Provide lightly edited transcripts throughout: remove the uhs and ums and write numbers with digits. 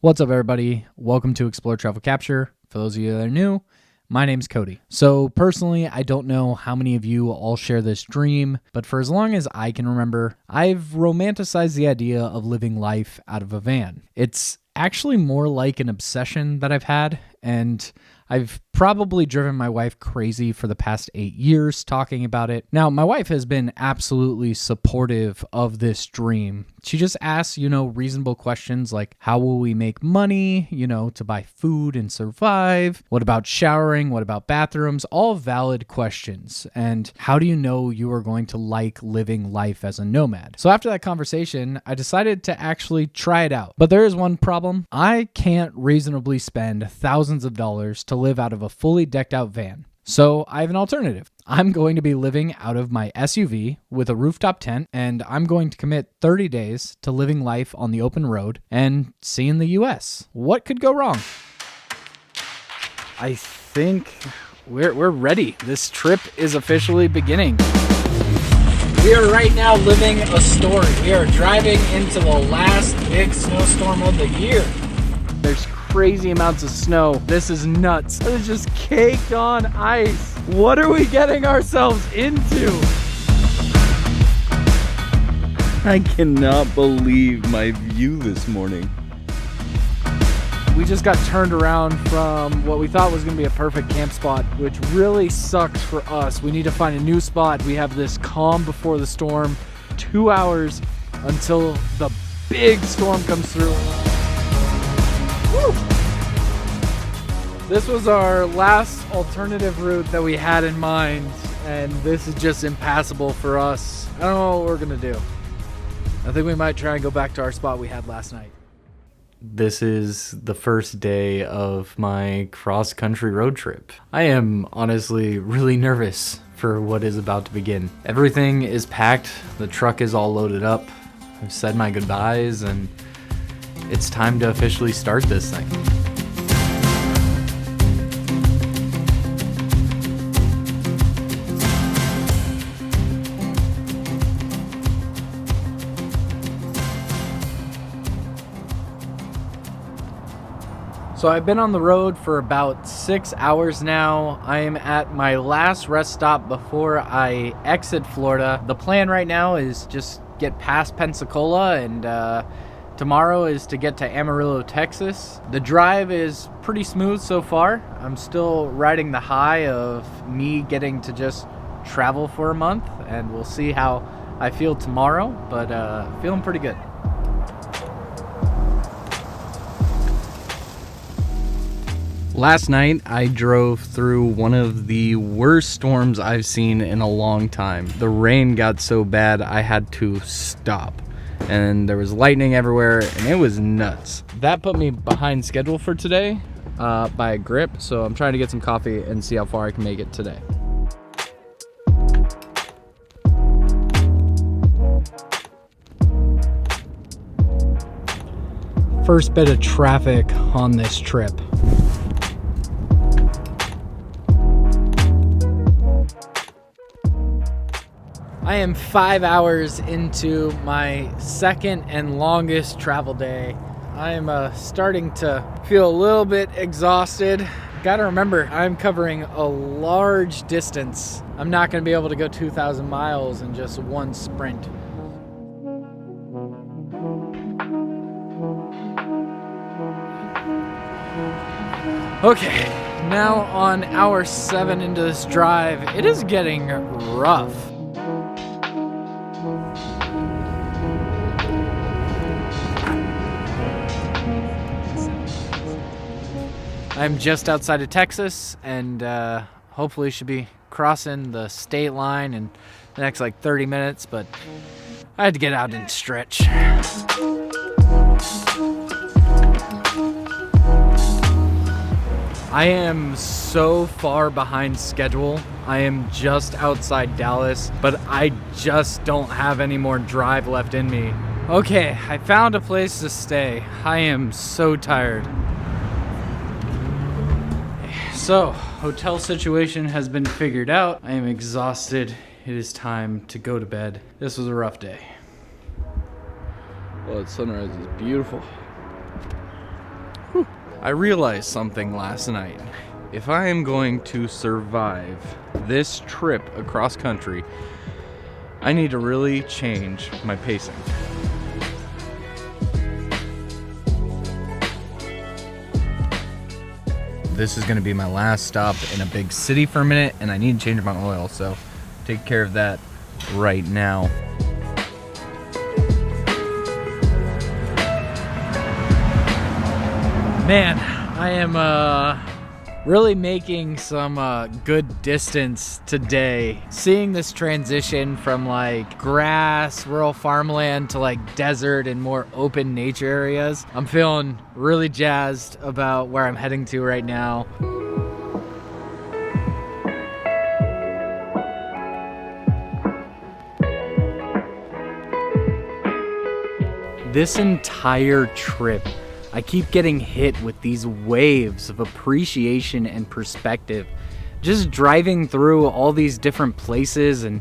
What's up, everybody? Welcome to Explore Travel Capture. For those of you that are new, my name's Cody. So personally, I don't know how many of you all share this dream, but for as long as I can remember, I've romanticized the idea of living life out of a van. It's actually more like an obsession that I've had, and I've probably driven my wife crazy for the past 8 years talking about it. Now, my wife has been absolutely supportive of this dream. She just asks, reasonable questions like, how will we make money, to buy food and survive? What about showering? What about bathrooms? All valid questions. And how do you know you are going to like living life as a nomad? So after that conversation, I decided to actually try it out. But there is one problem. I can't reasonably spend thousands of dollars to live out of a fully decked out van. So I have an alternative. I'm going to be living out of my SUV with a rooftop tent, and I'm going to commit 30 days to living life on the open road and seeing the US. What could go wrong? I think we're ready. This trip is officially beginning. We are right now living a story. We are driving into the last big snowstorm of the year. There's crazy amounts of snow. This is nuts. It's just caked on ice. What are we getting ourselves into? I cannot believe my view this morning. We just got turned around from what we thought was going to be a perfect camp spot, which really sucks for us. We need to find a new spot. We have this calm before the storm, 2 hours until the big storm comes through. Woo! This was our last alternative route that we had in mind, and this is just impassable for us. I don't know what we're gonna do. I think we might try and go back to our spot we had last night. This is the first day of my cross-country road trip. I am honestly really nervous for what is about to begin. Everything is packed, the truck is all loaded up, I've said my goodbyes, and it's time to officially start this thing. So I've been on the road for about 6 hours now. I am at my last rest stop before I exit Florida. The plan right now is just get past Pensacola, and tomorrow is to get to Amarillo, Texas. The drive is pretty smooth so far. I'm still riding the high of me getting to just travel for a month, and we'll see how I feel tomorrow, but feeling pretty good. Last night, I drove through one of the worst storms I've seen in a long time. The rain got so bad, I had to stop. And there was lightning everywhere, and it was nuts. That put me behind schedule for today by a grip, so I'm trying to get some coffee and see how far I can make it today. First bit of traffic on this trip. I am 5 hours into my second and longest travel day. I am starting to feel a little bit exhausted. Gotta remember, I'm covering a large distance. I'm not gonna be able to go 2,000 miles in just one sprint. Okay, now on hour 7 into this drive, it is getting rough. I'm just outside of Texas, and hopefully should be crossing the state line in the next 30 minutes, but I had to get out and stretch. I am so far behind schedule. I am just outside Dallas, but I just don't have any more drive left in me. Okay, I found a place to stay. I am so tired. So, hotel situation has been figured out. I am exhausted. It is time to go to bed. This was a rough day. Well, the sunrise is beautiful. I realized something last night. If I am going to survive this trip across country, I need to really change my pacing. This is going to be my last stop in a big city for a minute, and I need to change my oil, so take care of that right now. Man, I am really making some good distance today. Seeing this transition from like grass, rural farmland to like desert and more open nature areas, I'm feeling really jazzed about where I'm heading to right now. This entire trip, I keep getting hit with these waves of appreciation and perspective. Just driving through all these different places and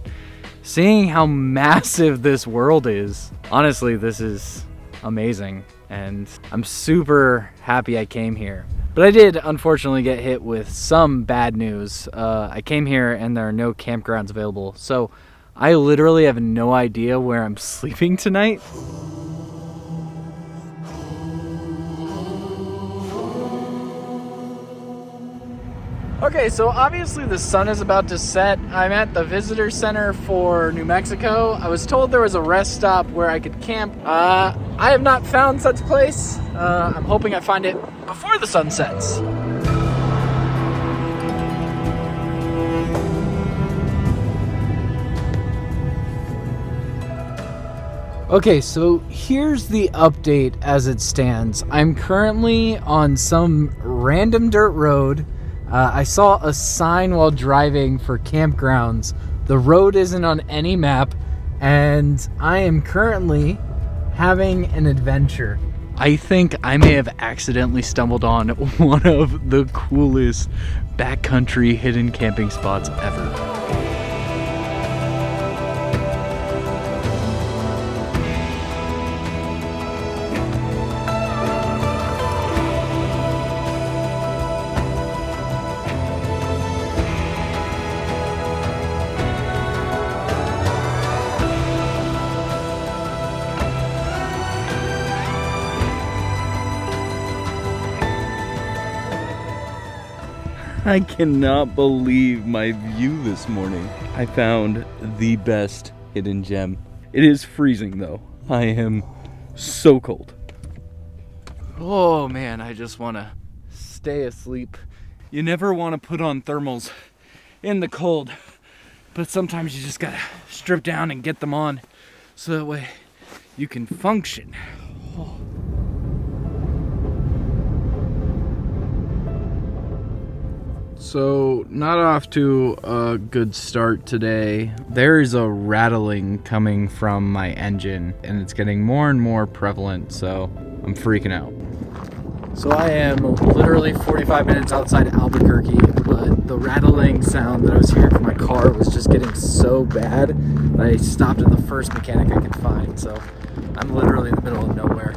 seeing how massive this world is. Honestly, this is amazing, and I'm super happy I came here. But I did unfortunately get hit with some bad news. I came here and there are no campgrounds available, so I literally have no idea where I'm sleeping tonight. Okay, so obviously the sun is about to set. I'm at the visitor center for New Mexico. I was told there was a rest stop where I could camp. I have not found such place. I'm hoping I find it before the sun sets. Okay, so here's the update as it stands. I'm currently on some random dirt road. I saw a sign while driving for campgrounds. The road isn't on any map, and I am currently having an adventure. I think I may have accidentally stumbled on one of the coolest backcountry hidden camping spots ever. I cannot believe my view this morning. I found the best hidden gem. It is freezing though. I am so cold. Oh man, I just want to stay asleep. You never want to put on thermals in the cold, but sometimes you just gotta strip down and get them on so that way you can function. Oh. So, not off to a good start today. There is a rattling coming from my engine, and it's getting more and more prevalent, so I'm freaking out. So I am literally 45 minutes outside Albuquerque, but the rattling sound that I was hearing from my car was just getting so bad that I stopped at the first mechanic I could find, so I'm literally in the middle of nowhere.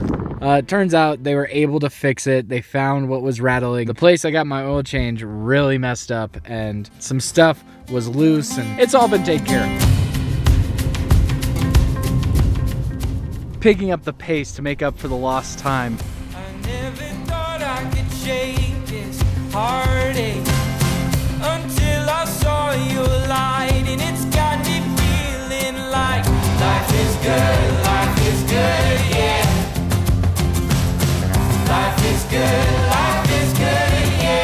It turns out they were able to fix it. They found what was rattling. The place I got my oil change really messed up, and some stuff was loose, and it's all been taken care of. Picking up the pace to make up for the lost time. I never thought I could shake this heartache until I saw your light, and it's got me feeling like life is good, yeah. Life is good, yeah.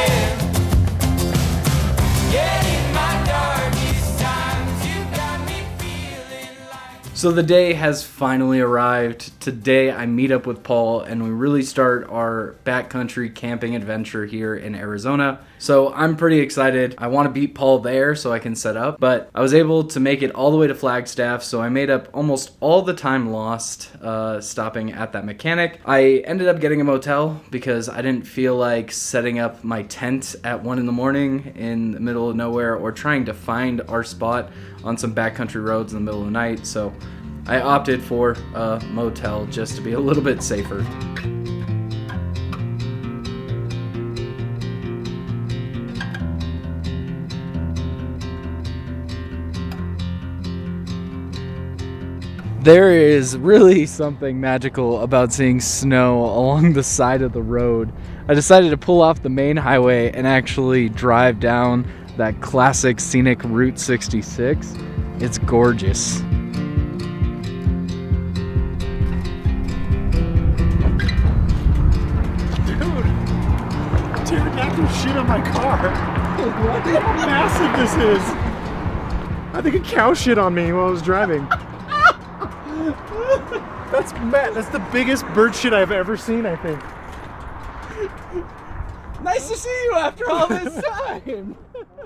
Yeah, in my darkest times, you got me feeling like. So the day has finally arrived. Today I meet up with Paul and we really start our backcountry camping adventure here in Arizona. So I'm pretty excited. I want to beat Paul there so I can set up, but I was able to make it all the way to Flagstaff, so I made up almost all the time lost stopping at that mechanic. I ended up getting a motel because I didn't feel like setting up my tent at 1 a.m. in the middle of nowhere or trying to find our spot on some backcountry roads in the middle of the night, so I opted for a motel just to be a little bit safer. There is really something magical about seeing snow along the side of the road. I decided to pull off the main highway and actually drive down that classic scenic Route 66. It's gorgeous. Dude, pterodactyl shit on my car. Look at how massive this is. I think a cow shit on me while I was driving. That's mad. That's the biggest bird shit I've ever seen, I think. Nice to see you after all this time.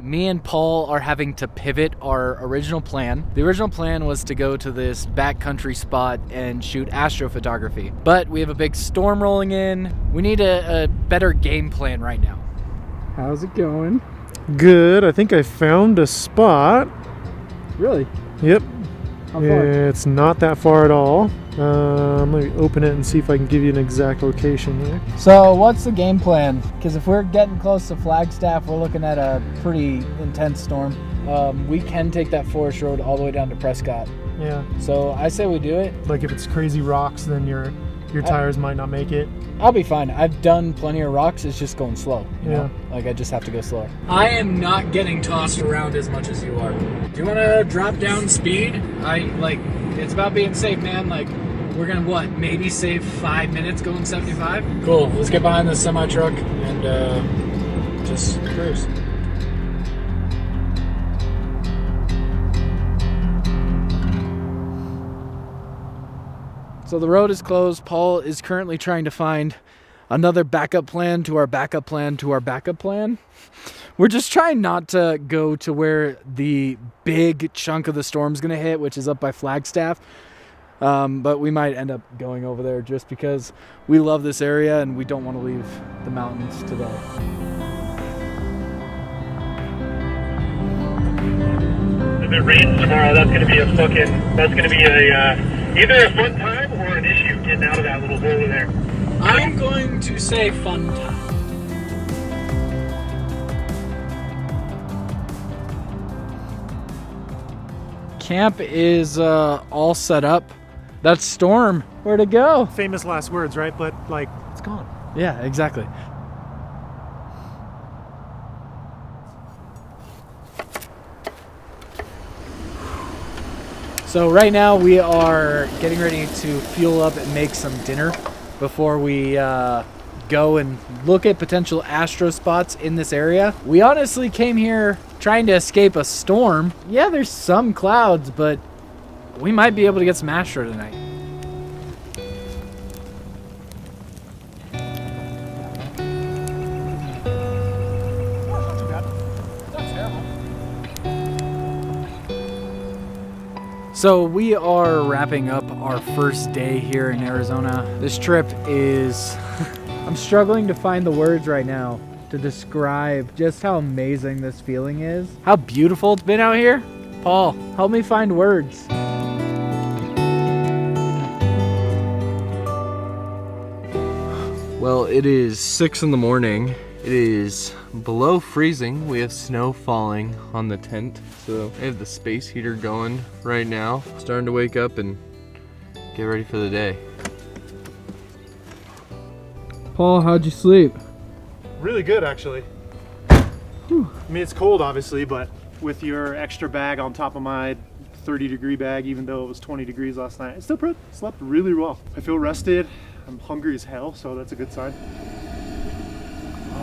Me and Paul are having to pivot our original plan. The original plan was to go to this backcountry spot and shoot astrophotography. But we have a big storm rolling in. We need a better game plan right now. How's it going? Good. I think I found a spot. Really? Yep. How far? It's not that far at all. Let me open it and see if I can give you an exact location here. So what's the game plan? Because if we're getting close to Flagstaff, we're looking at a pretty intense storm. We can take that forest road all the way down to Prescott. Yeah. So I say we do it. Like if it's crazy rocks, then your tires might not make it. I'll be fine. I've done plenty of rocks. It's just going slow. You know? Like I just have to go slower. I am not getting tossed around as much as you are. Do you want to drop down speed? It's about being safe, man. Like we're gonna maybe save 5 minutes going 75. Cool. Let's get behind the semi truck and just cruise. So the road is closed. Paul is currently trying to find another backup plan to our backup plan to our backup plan. We're just trying not to go to where the big chunk of the storm's gonna hit, which is up by Flagstaff. But we might end up going over there just because we love this area and we don't want to leave the mountains today. If it rains tomorrow, that's gonna be either a fun time or an issue getting out of that little hole there. I'm going to say fun time. Camp is all set up. That storm, where'd it go? Famous last words, right? But like, it's gone. Yeah, exactly. So right now we are getting ready to fuel up and make some dinner before we go and look at potential astro spots in this area. We honestly came here trying to escape a storm. Yeah, there's some clouds, but we might be able to get some astro tonight. Not too bad. Not terrible. So we are wrapping up our first day here in Arizona. This trip is, I'm struggling to find the words right now to describe just how amazing this feeling is. How beautiful it's been out here. Paul, help me find words. Well, it is 6 in the morning. It is below freezing. We have snow falling on the tent. So I have the space heater going right now. Starting to wake up and get ready for the day. Paul, how'd you sleep? Really good, actually. I mean, it's cold, obviously, but with your extra bag on top of my 30-degree bag, even though it was 20 degrees last night, I still slept really well. I feel rested. I'm hungry as hell, so that's a good sign.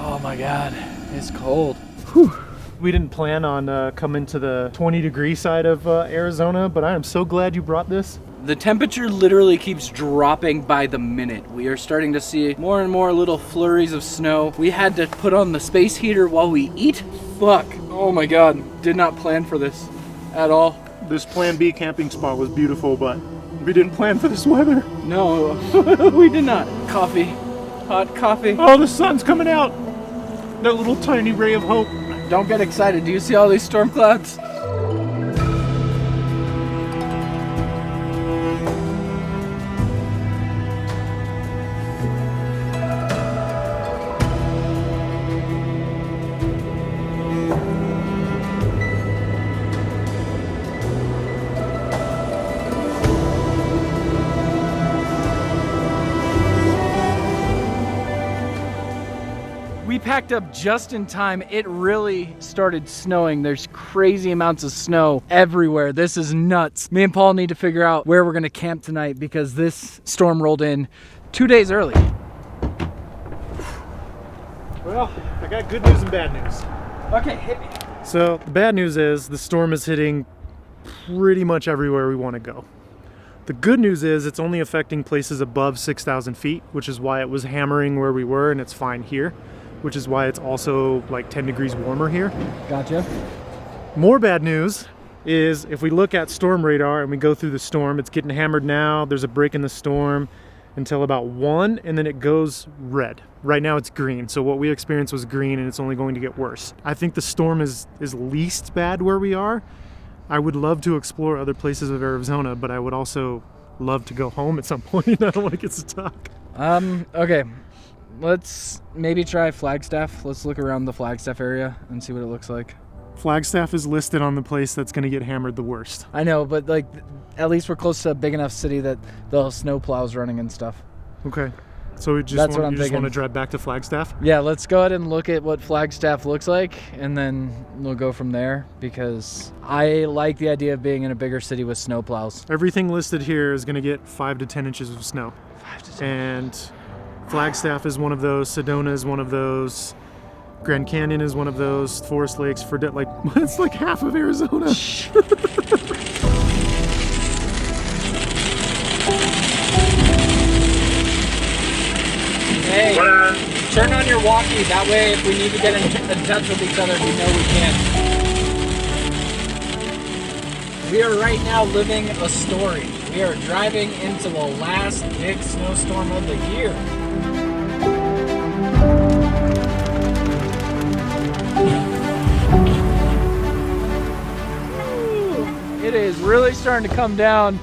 Oh my God, it's cold. Whew. We didn't plan on coming to the 20-degree side of Arizona, but I am so glad you brought this. The temperature literally keeps dropping by the minute. We are starting to see more and more little flurries of snow. We had to put on the space heater while we eat. Fuck. Oh my God. Did not plan for this at all. This Plan B camping spot was beautiful, but we didn't plan for this weather. No, we did not. Coffee. Hot coffee. Oh, the sun's coming out. That little tiny ray of hope. Don't get excited. Do you see all these storm clouds? We packed up just in time. It really started snowing. There's crazy amounts of snow everywhere. This is nuts. Me and Paul need to figure out where we're gonna camp tonight because this storm rolled in 2 days early. Well, I got good news and bad news. Okay, hit me. So the bad news is the storm is hitting pretty much everywhere we want to go. The good news is it's only affecting places above 6,000 feet, which is why it was hammering where we were, and it's fine here, which is why it's also like 10 degrees warmer here. Gotcha. More bad news is if we look at storm radar and we go through the storm, it's getting hammered now. There's a break in the storm until about 1, and then it goes red. Right now it's green, so what we experienced was green, and it's only going to get worse. I think the storm is least bad where we are. I would love to explore other places of Arizona, but I would also love to go home at some point. I don't want to get stuck. Okay. Let's maybe try Flagstaff. Let's look around the Flagstaff area and see what it looks like. Flagstaff is listed on the place that's going to get hammered the worst. I know, but like, at least we're close to a big enough city that the snow plows running and stuff. Okay. So we just That's what want, I'm you just thinking. want to drive back to Flagstaff? Yeah, let's go ahead and look at what Flagstaff looks like, and then we'll go from there, because I like the idea of being in a bigger city with snow plows. Everything listed here is going to get 5 to 10 inches of snow. 5 to 10. And Flagstaff is one of those, Sedona is one of those, Grand Canyon is one of those, Forest Lakes, like it's like half of Arizona. Hey, turn on your walkie, that way if we need to get in touch with each other, we know we can. We are right now living a story. We are driving into the last big snowstorm of the year. It is really starting to come down.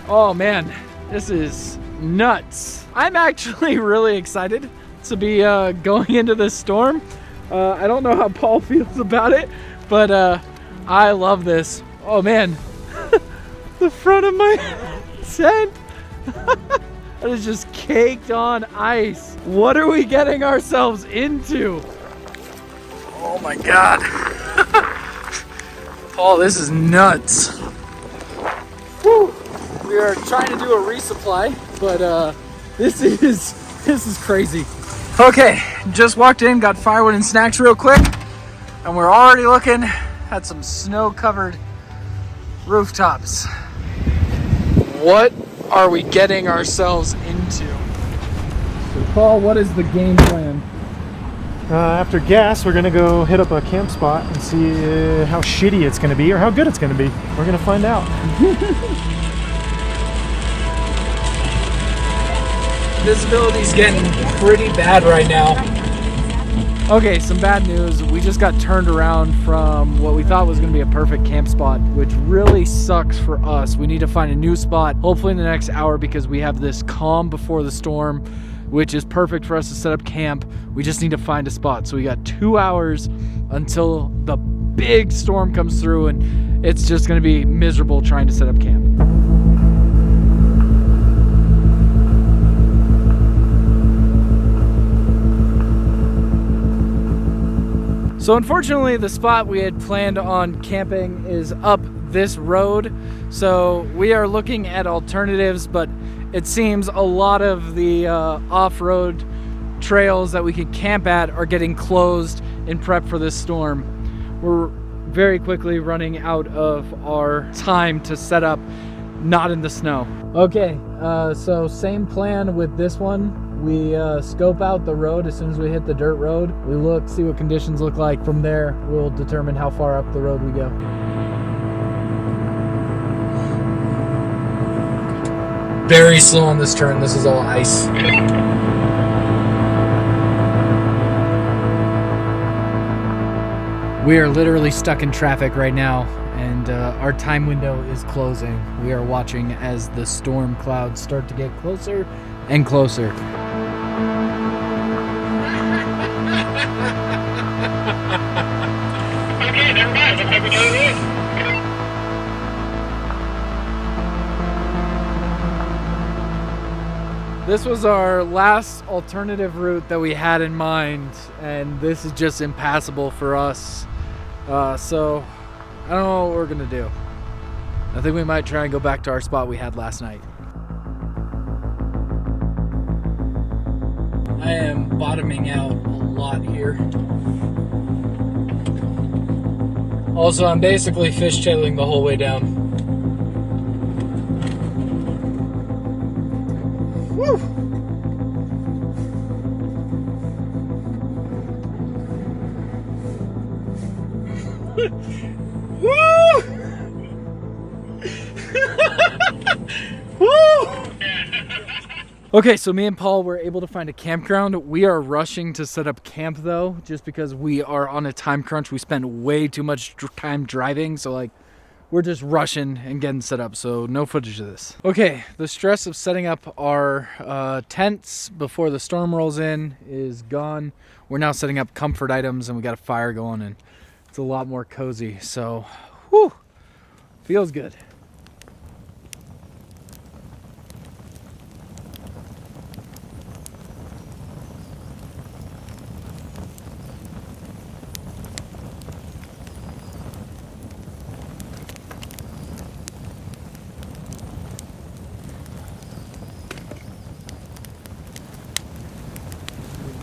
Oh man, this is nuts. I'm actually really excited to be going into this storm. I don't know how Paul feels about it, but I love this. Oh man, the front of my tent that is just caked on ice. What are we getting ourselves into? Oh my God. Paul, this is nuts. Whew. We are trying to do a resupply, but this is crazy. Okay, just walked in, got firewood and snacks real quick, and we're already looking at some snow-covered rooftops. What are we getting ourselves into? So Paul, what is the game plan? After gas, we're gonna go hit up a camp spot and see how shitty it's gonna be or how good it's gonna be. We're gonna find out. Visibility's getting pretty bad right now. Okay, some bad news. We just got turned around from what we thought was gonna be a perfect camp spot, which really sucks for us. We need to find a new spot, hopefully in the next hour, because we have this calm before the storm, which is perfect for us to set up camp. We just need to find a spot. So we got 2 hours until the big storm comes through, and it's just gonna be miserable trying to set up camp. So unfortunately, the spot we had planned on camping is up this road. So we are looking at alternatives, but it seems a lot of the off-road trails that we could camp at are getting closed in prep for this storm. We're very quickly running out of our time to set up not in the snow. Okay, so same plan with this one. We scope out the road as soon as we hit the dirt road. We look, see what conditions look like. From there, we'll determine how far up the road we go. Very slow on this turn. This is all ice. We are literally stuck in traffic right now, and our time window is closing. We are watching as the storm clouds start to get closer and closer. Okay, never mind. Looks like we got it in. this was our last alternative route that we had in mind, and this is just impassable for us. So I don't know what we're gonna do. I think we might try and go back to our spot we had last night. I am bottoming out a lot here. Also, I'm basically fishtailing the whole way down. Woo! Woo! Woo! Okay, so me and Paul were able to find a campground. We are rushing to set up camp though, just because we are on a time crunch. We spent way too much time driving, so like we're just rushing and getting set up, so no footage of this. Okay, the stress of setting up our tents before the storm rolls in is gone. We're now setting up comfort items and we got a fire going and it's a lot more cozy, so whew, feels good.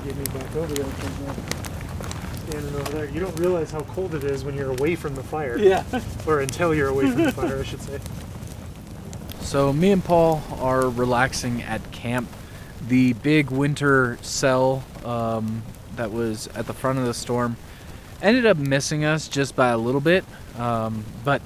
Get me back over there. Standing over there. You don't realize how cold it is when you're away from the fire. Yeah. Or until you're away from the fire, I should say. So me and Paul are relaxing at camp. The big winter cell that was at the front of the storm ended up missing us just by a little bit. But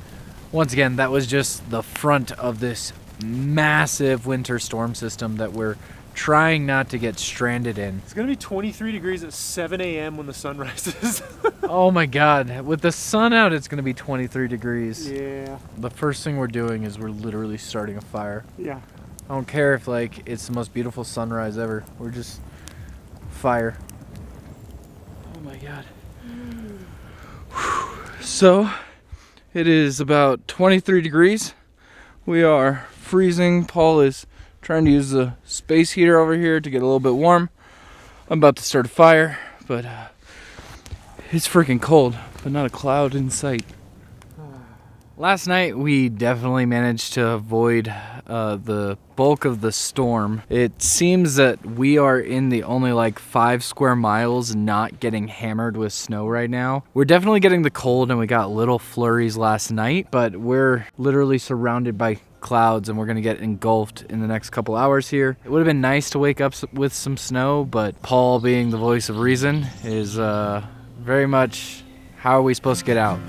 once again, that was just the front of this massive winter storm system that we're trying not to get stranded in. It's going to be 23 degrees at 7 a.m. when the sun rises. Oh my God, with the sun out, it's going to be 23 degrees. Yeah. The first thing we're doing is we're literally starting a fire. Yeah. I don't care if like it's the most beautiful sunrise ever. We're just fire. Oh my God. So it is about 23 degrees. We are freezing. Paul is trying to use the space heater over here to get a little bit warm. I'm about to start a fire, but it's freaking cold, but not a cloud in sight. Last night we definitely managed to avoid the bulk of the storm. It seems that we are in the only like 5 square miles not getting hammered with snow right now. We're definitely getting the cold and we got little flurries last night, but we're literally surrounded by clouds and we're gonna get engulfed in the next couple hours here. It would have been nice to wake up with some snow, but Paul, being the voice of reason, is very much, how are we supposed to get out?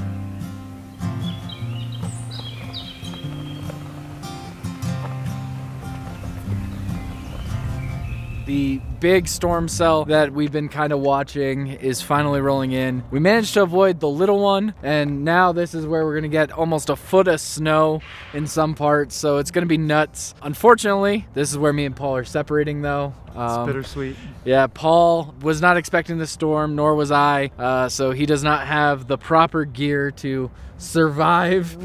The big storm cell that we've been kind of watching is finally rolling in. We managed to avoid the little one, and now this is where we're gonna get almost a foot of snow in some parts, so it's gonna be nuts. Unfortunately, this is where me and Paul are separating though. It's bittersweet. Yeah, Paul was not expecting the storm, nor was I, so he does not have the proper gear to survive.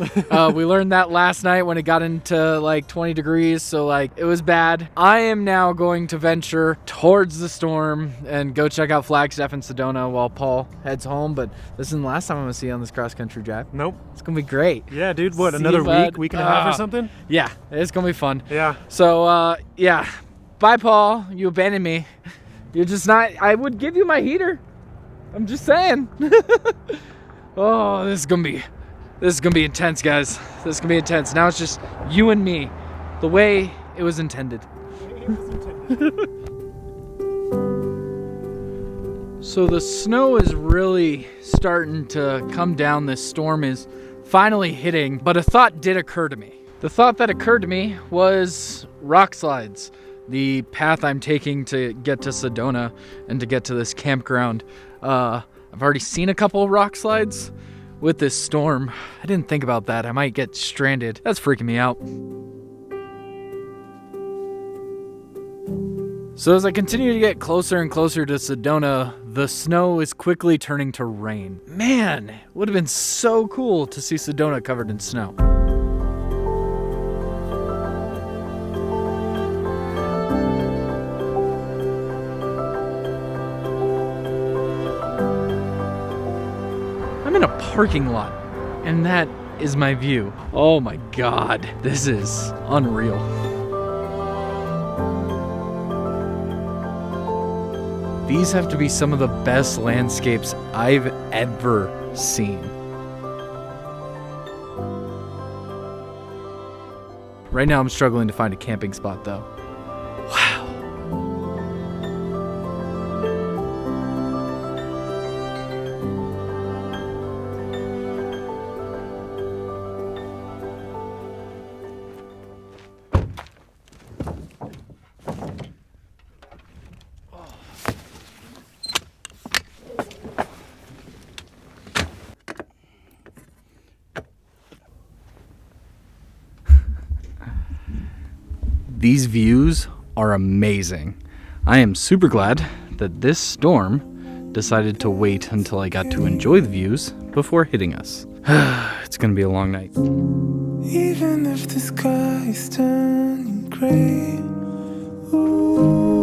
We learned that last night when it got into like 20 degrees, so like it was bad. I am now going to venture towards the storm and go check out Flagstaff and Sedona while Paul heads home, but this isn't the last time I'm gonna see you on this cross-country drive. Nope. It's gonna be great. Yeah, dude, what, See another you, bud. week and a half or something? Yeah, it's gonna be fun. Yeah. So, yeah. Bye, Paul. You abandoned me. You're just not... I would give you my heater. I'm just saying. Oh, this is gonna be intense, guys. This is gonna be intense. Now it's just you and me, the way it was intended. So the snow is really starting to come down. This storm is finally hitting, but a thought did occur to me. The thought that occurred to me was rock slides. The path I'm taking to get to Sedona and to get to this campground. I've already seen a couple rock slides. With this storm, I didn't think about that. I might get stranded. That's freaking me out. So as I continue to get closer and closer to Sedona, the snow is quickly turning to rain. Man, it would have been so cool to see Sedona covered in snow. in a parking lot, and that is my view. Oh my God, this is unreal. These have to be some of the best landscapes I've ever seen. Right now I'm struggling to find a camping spot though. Wow. These views are amazing. I am super glad that this storm decided to wait until I got to enjoy the views before hitting us. It's gonna be a long night. Even if the sky is turning gray, ooh.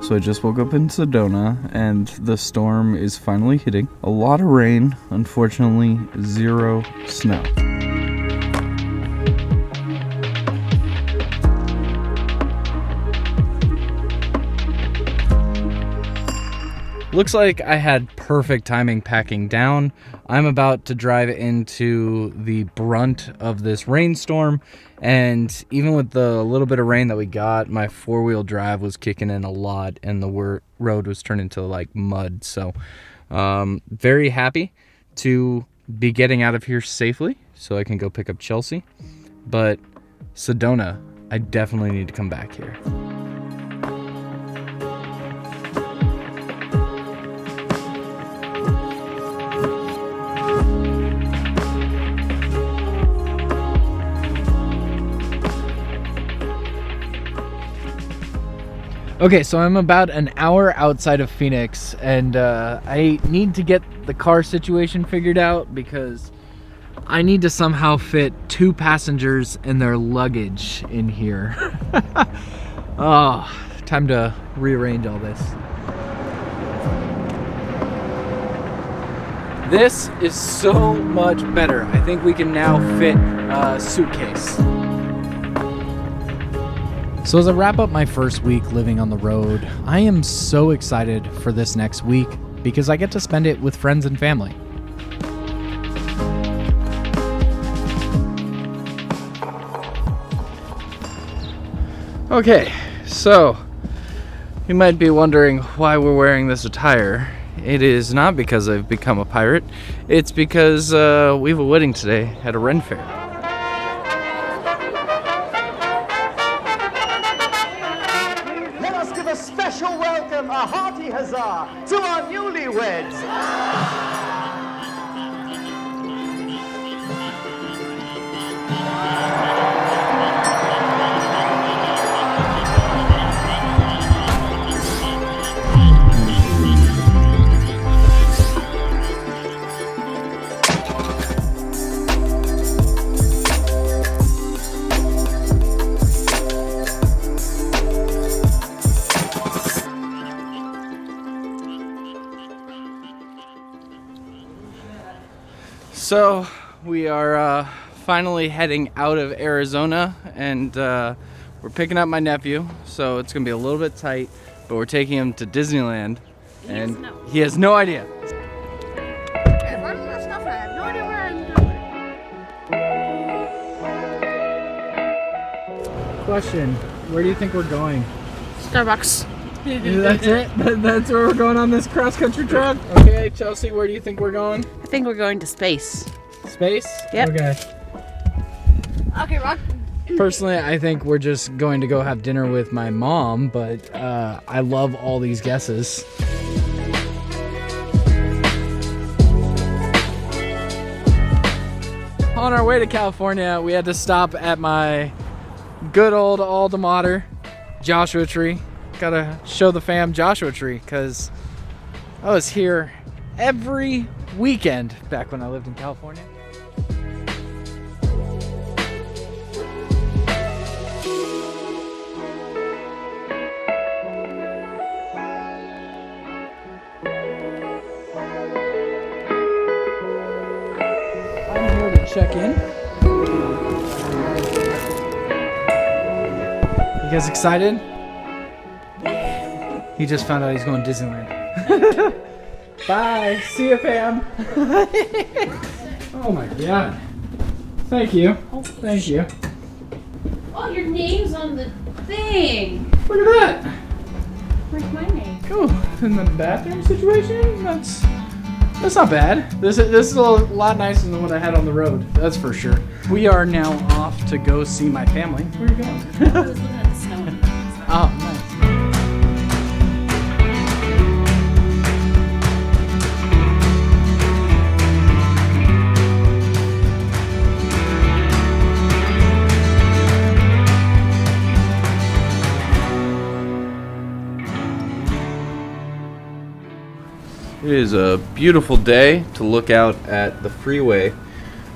So I just woke up in Sedona and the storm is finally hitting. A lot of rain, unfortunately, zero snow. Looks like I had perfect timing packing down. I'm about to drive into the brunt of this rainstorm, and even with the little bit of rain that we got, my four-wheel drive was kicking in a lot and the road was turning into like mud. So very happy to be getting out of here safely so I can go pick up Chelsea. But Sedona, I definitely need to come back here. Okay, so I'm about an hour outside of Phoenix, and I need to get the car situation figured out because I need to somehow fit 2 passengers and their luggage in here. Oh, time to rearrange all this. This is so much better. I think we can now fit a suitcase. So as I wrap up my first week living on the road, I am so excited for this next week because I get to spend it with friends and family. Okay, so you might be wondering why we're wearing this attire. It is not because I've become a pirate. It's because we have a wedding today at a Ren fair. Let us give a special welcome, a hearty huzzah, to our newlyweds. So we are finally heading out of Arizona, and we're picking up my nephew, so it's gonna be a little bit tight, but we're taking him to Disneyland, and he has no idea. Question, where do you think we're going? Starbucks. That's it? That's where we're going on this cross-country trip? Okay, Chelsea, where do you think we're going? I think we're going to space. Space? Yep. Okay. Okay, Rock. Personally, I think we're just going to go have dinner with my mom, but I love all these guesses. On our way to California, we had to stop at my good old alma mater, Joshua Tree. Gotta show the fam Joshua Tree, because I was here every weekend back when I lived in California. I'm here to check in. You guys excited? He just found out he's going to Disneyland. Bye. See you, Pam. Oh my God. Thank you. Thank you. Oh, your name's on the thing. Look at that. Where's my name? Oh, in the bathroom situation? That's not bad. This is a lot nicer than what I had on the road. That's for sure. We are now off to go see my family. Where are you going? I was looking at the snow. Oh, nice. It is a beautiful day to look out at the freeway.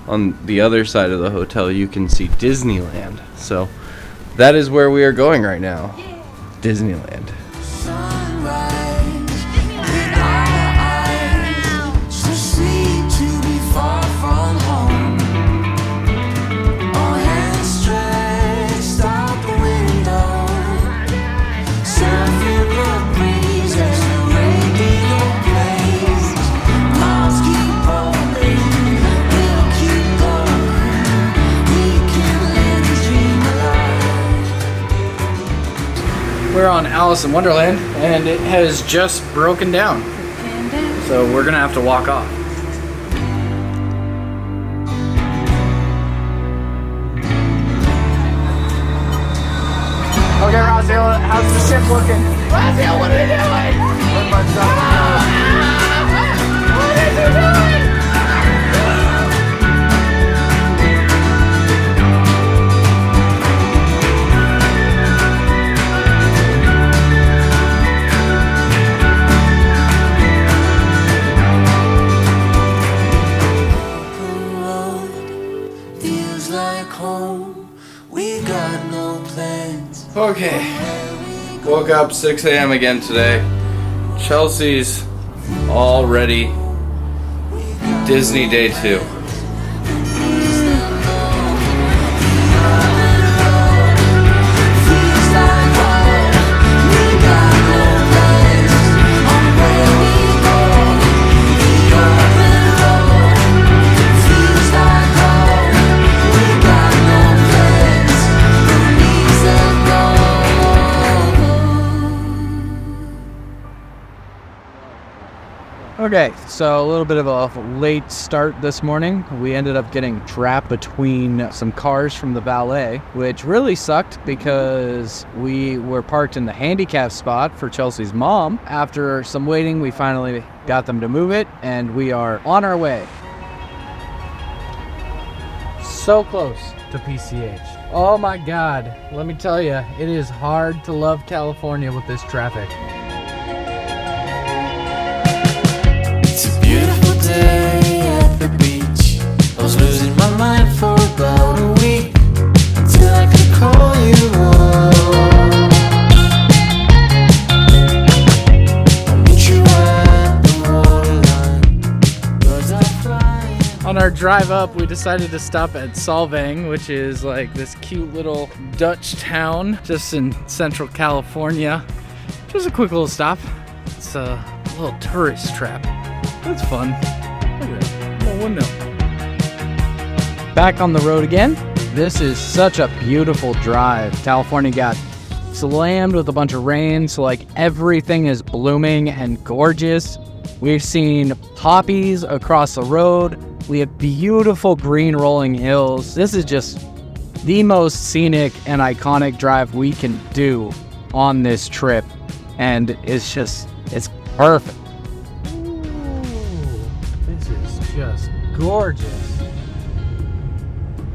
On the other side of the hotel, you can see Disneyland. So that is where we are going right now. Disneyland. We're on Alice in Wonderland, and it has just broken down. So we're gonna have to walk off. Okay, Rosie, how's the ship looking? Rosie, what are you doing? What are you doing? Okay, woke up 6 a.m. again today. Chelsea's all ready. Disney Day 2. Okay, so a little bit of a late start this morning. We ended up getting trapped between some cars from the valet, which really sucked because we were parked in the handicap spot for Chelsea's mom. After some waiting, we finally got them to move it, and we are on our way. So close to PCH. Oh my God, let me tell you, it is hard to love California with this traffic. Day at the beach, I was losing my mind for about a week until I could call you up. I'll meet you at the waterline. Birds are flying. On our drive up, we decided to stop at Solvang, which is like this cute little Dutch town just in central California. Just a quick little stop. It's a little tourist trap. That's fun. Look at that little window. Back on the road again. This is such a beautiful drive. California got slammed with a bunch of rain, so like everything is blooming and gorgeous. We've seen poppies across the road. We have beautiful green rolling hills. This is just the most scenic and iconic drive we can do on this trip. And it's perfect. Just gorgeous.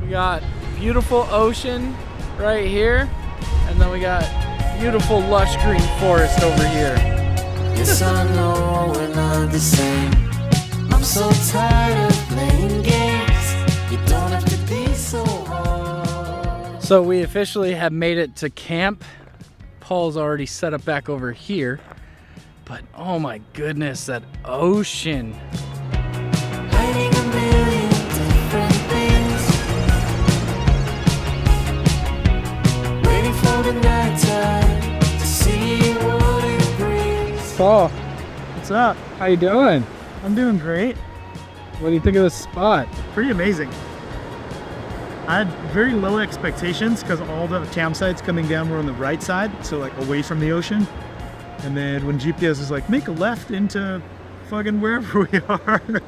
We got beautiful ocean right here, and then we got beautiful lush green forest over here. Yes, I know we're not the same. I'm so tired of playing games. You don't have to be so hard. So we officially have made it to camp. Paul's already set up back over here. But oh my goodness, that ocean. Hiding a million different things. Waiting for the nighttime to see what it brings. Paul, What's up? how you doing? I'm doing great. What do you think of this spot? Pretty amazing. I had very low expectations because all the campsites coming down were on the right side, so like away from the ocean. And then when GPS was like, make a left into fucking wherever we are, it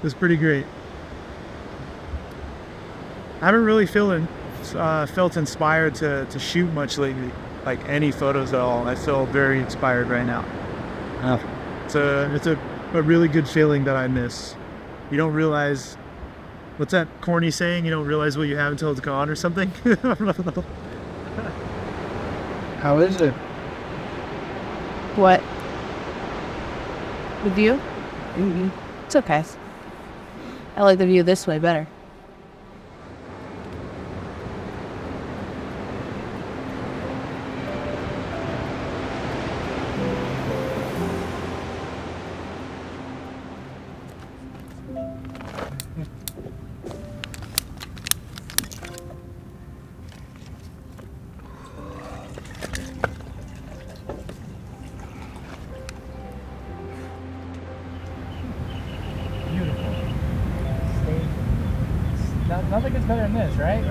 was pretty great. I haven't really felt inspired to shoot much lately, like any photos at all. I feel very inspired right now. It's a really good feeling that I miss. You don't realize, what's that corny saying? You don't realize what you have until it's gone or something? I don't know. How is it? What? The view? It's okay. I like the view this way better. Nothing gets better than this, right?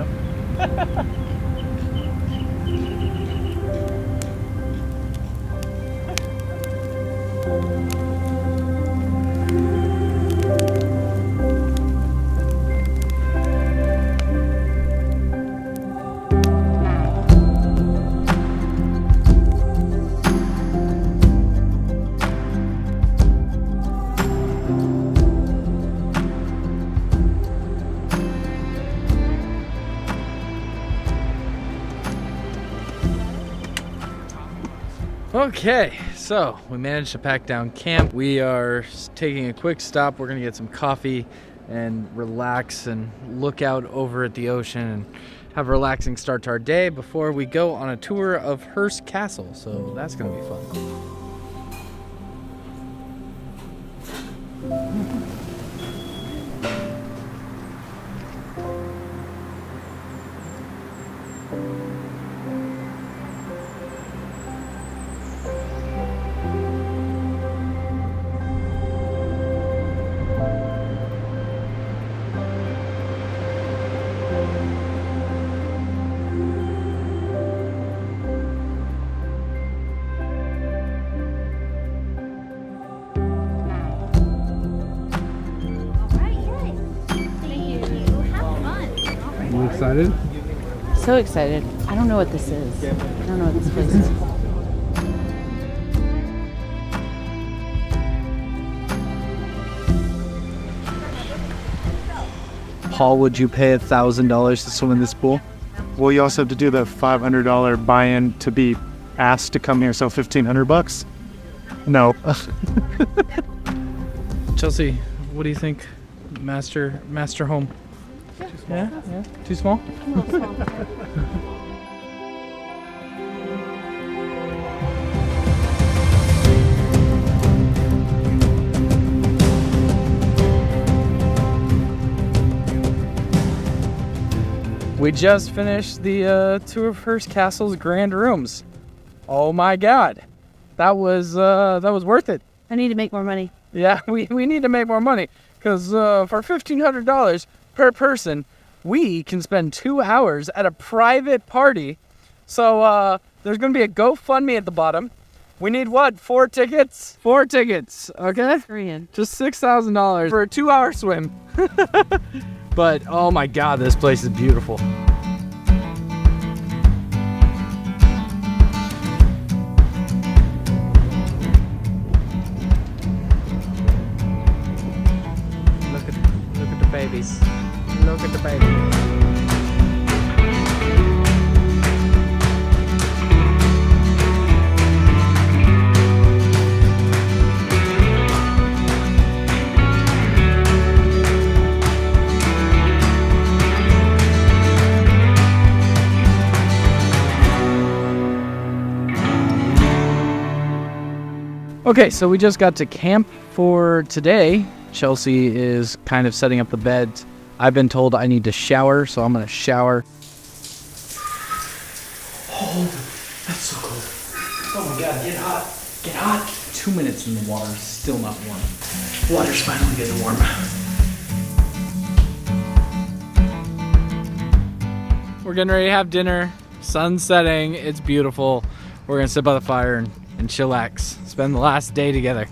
Okay, so we managed to pack down camp. We are taking a quick stop. We're gonna get some coffee and relax and look out over at the ocean and have a relaxing start to our day before we go on a tour of Hearst Castle. So that's gonna be fun. You excited? So excited. I don't know what this is. I don't know what this place is. Paul, would you pay $1,000 to swim in this pool? Well, you also have to do the $500 buy-in to be asked to come here, so $1,500. No. Chelsea, what do you think? Master home. Yeah? Too small? We just finished the tour of Hearst Castle's grand rooms. Oh my God, that was worth it. I need to make more money. Yeah, we need to make more money because for $1,500 per person, we can spend 2 hours at a private party. So there's gonna be a GoFundMe at the bottom. We need what? 4 tickets? 4 tickets, okay? Korean. Just $6,000 for a 2-hour swim. But oh my God, this place is beautiful. Look at the babies. Look at the babies. Okay, so we just got to camp for today. Chelsea is kind of setting up the bed. I've been told I need to shower, so I'm gonna shower. Oh, that's so cold. Oh my God, get hot, get hot. 2 minutes in the water, still not warm. Water's finally getting warm. We're getting ready to have dinner. Sun's setting, it's beautiful. We're gonna sit by the fire and chillax. Spend the last day together.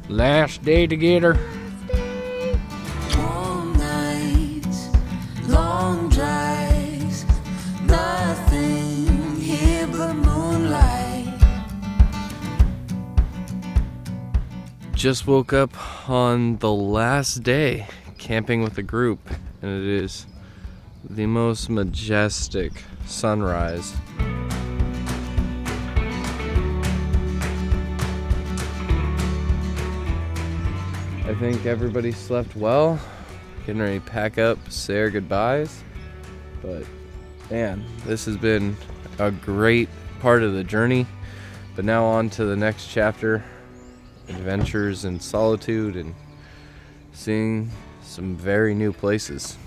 Last day together. Warm nights, long drives, nothing here but moonlight. Just woke up on the last day camping with a group, and it is the most majestic sunrise. I think everybody slept well. Getting ready to pack up, say our goodbyes. But man, this has been a great part of the journey. But now on to the next chapter, adventures in solitude and seeing some very new places.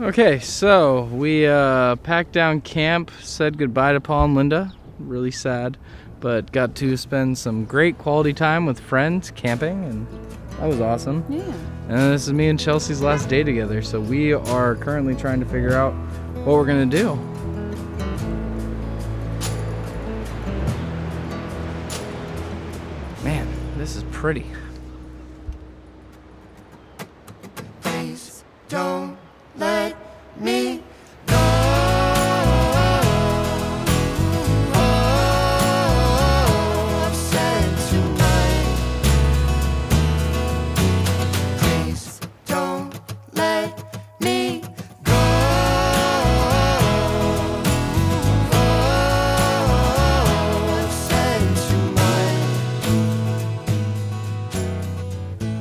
Okay, so we packed down camp, said goodbye to Paul and Linda. Really sad, but got to spend some great quality time with friends camping, and that was awesome. Yeah. And this is me and Chelsea's last day together, so we are currently trying to figure out what we're gonna do. Man, this is pretty. Please don't let me go. I've said too much. Please don't let me go. I've said too much.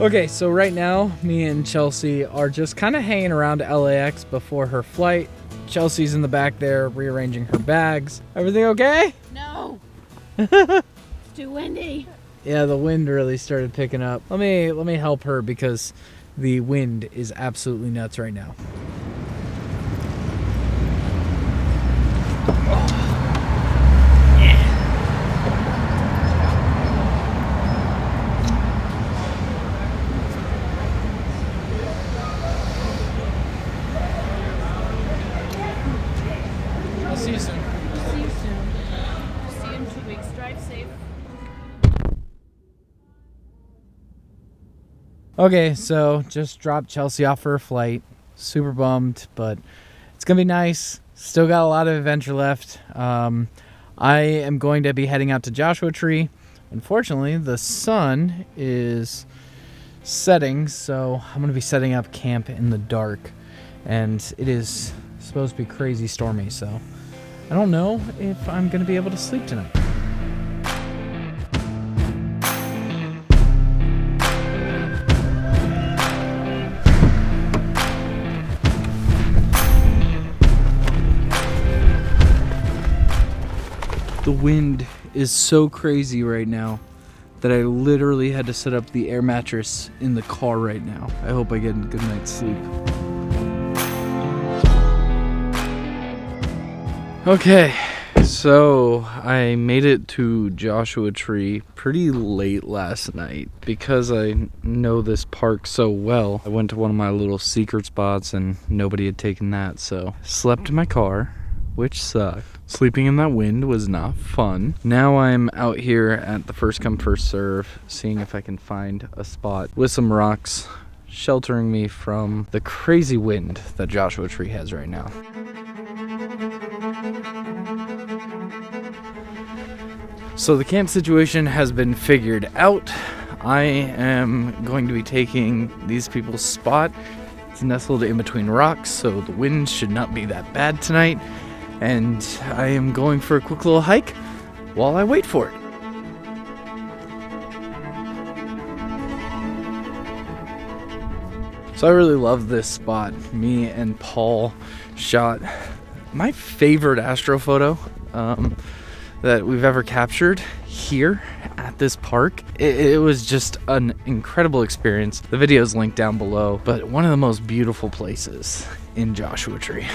Okay, so right now, me and Chelsea are just kind of hanging around LAX before her flight. Chelsea's in the back there rearranging her bags. Everything okay? No. It's too windy. Yeah, the wind really started picking up. Let me help her because the wind is absolutely nuts right now. I'll see you soon. See you soon. See you in 2 weeks. Drive safe. Okay, so just dropped Chelsea off for her flight. Super bummed, but it's gonna be nice. Still got a lot of adventure left. I am going to be heading out to Joshua Tree. Unfortunately, the sun is setting, so I'm gonna be setting up camp in the dark, and it is supposed to be crazy stormy, so I don't know if I'm gonna be able to sleep tonight. The wind is so crazy right now that I literally had to set up the air mattress in the car right now. I hope I get a good night's sleep. Okay, so I made it to Joshua Tree pretty late last night because I know this park so well. I went to one of my little secret spots and nobody had taken that, so slept in my car, which sucked. Sleeping in that wind was not fun. Now I'm out here at the first come first serve, seeing if I can find a spot with some rocks sheltering me from the crazy wind that Joshua Tree has right now. So the camp situation has been figured out. I am going to be taking these people's spot. It's nestled in between rocks, so the wind should not be that bad tonight. And I am going for a quick little hike while I wait for it. So I really love this spot. Me and Paul shot my favorite astro photo that we've ever captured here at this park. It was just an incredible experience. The video is linked down below, but one of the most beautiful places in Joshua Tree.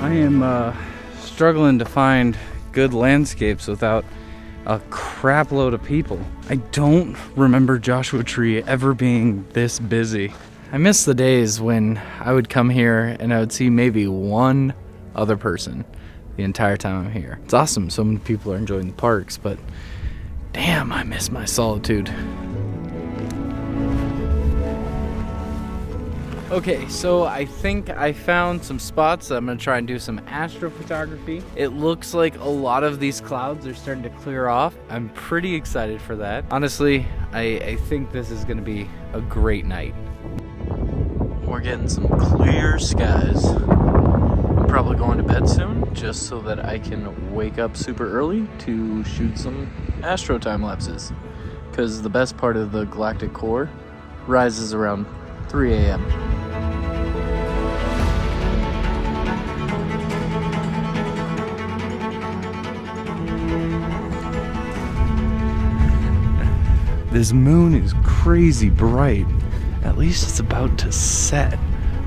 I am struggling to find good landscapes without a crap load of people. I don't remember Joshua Tree ever being this busy. I miss the days when I would come here and I would see maybe one other person the entire time I'm here. It's awesome so many people are enjoying the parks, but damn, I miss my solitude. Okay, so I think I found some spots that I'm gonna try and do some astrophotography. It looks like a lot of these clouds are starting to clear off. I'm pretty excited for that. Honestly, I think this is gonna be a great night. We're getting some clear skies. I'm probably going to bed soon, just so that I can wake up super early to shoot some astro time lapses. Because the best part of the galactic core rises around 3 a.m. This moon is crazy bright. At least it's about to set.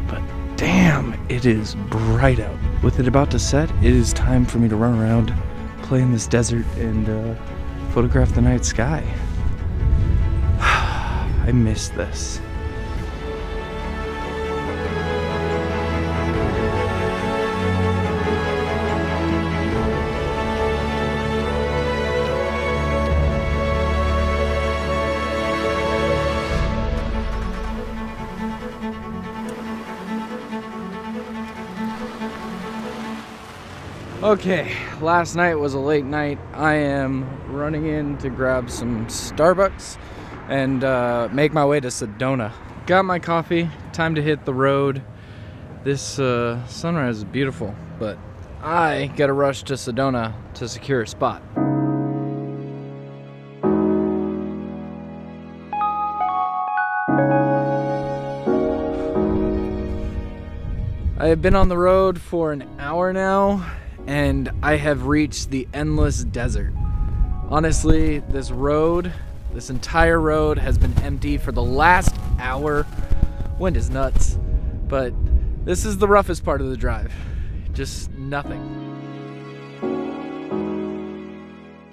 But damn, it is bright out. With it about to set, it is time for me to run around, play in this desert, and photograph the night sky. I miss this. Okay, last night was a late night. I am running in to grab some Starbucks and make my way to Sedona. Got my coffee, time to hit the road. This sunrise is beautiful, but I gotta rush to Sedona to secure a spot. I have been on the road for an hour now, and I have reached the endless desert. Honestly, this entire road has been empty for the last hour. Wind is nuts, but this is the roughest part of the drive. Just nothing.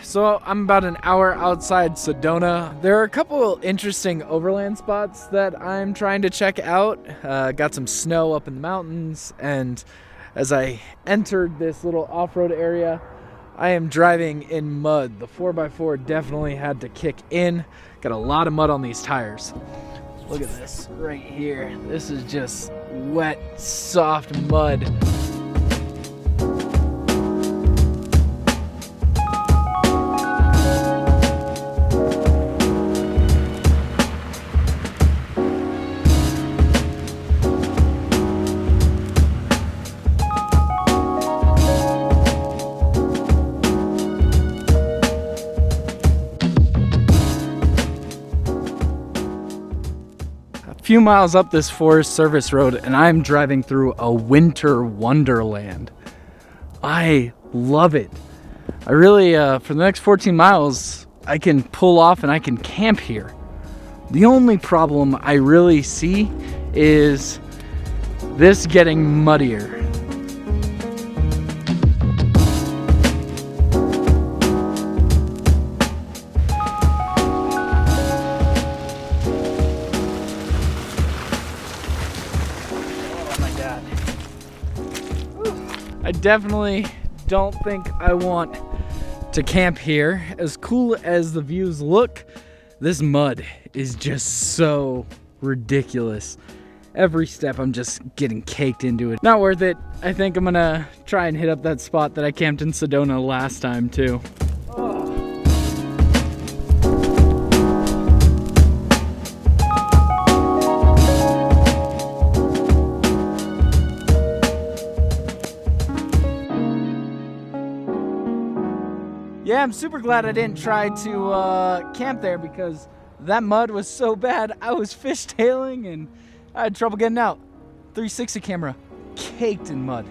So I'm about an hour outside Sedona. There are a couple interesting overland spots that I'm trying to check out. Got some snow up in the mountains, and as I entered this little off-road area, I am driving in mud. The 4x4 definitely had to kick in. Got a lot of mud on these tires. Look at this right here. This is just wet, soft mud. Few miles up this Forest Service road and I'm driving through a winter wonderland. I love it. I really, for the next 14 miles, I can pull off and I can camp here. The only problem I really see is this getting muddier. I definitely don't think I want to camp here. As cool as the views look, this mud is just so ridiculous. Every step I'm just getting caked into it. Not worth it. I think I'm gonna try and hit up that spot that I camped in Sedona last time too. Yeah, I'm super glad I didn't try to camp there because That mud was so bad, I was fishtailing and I had trouble getting out. 360 camera, caked in mud.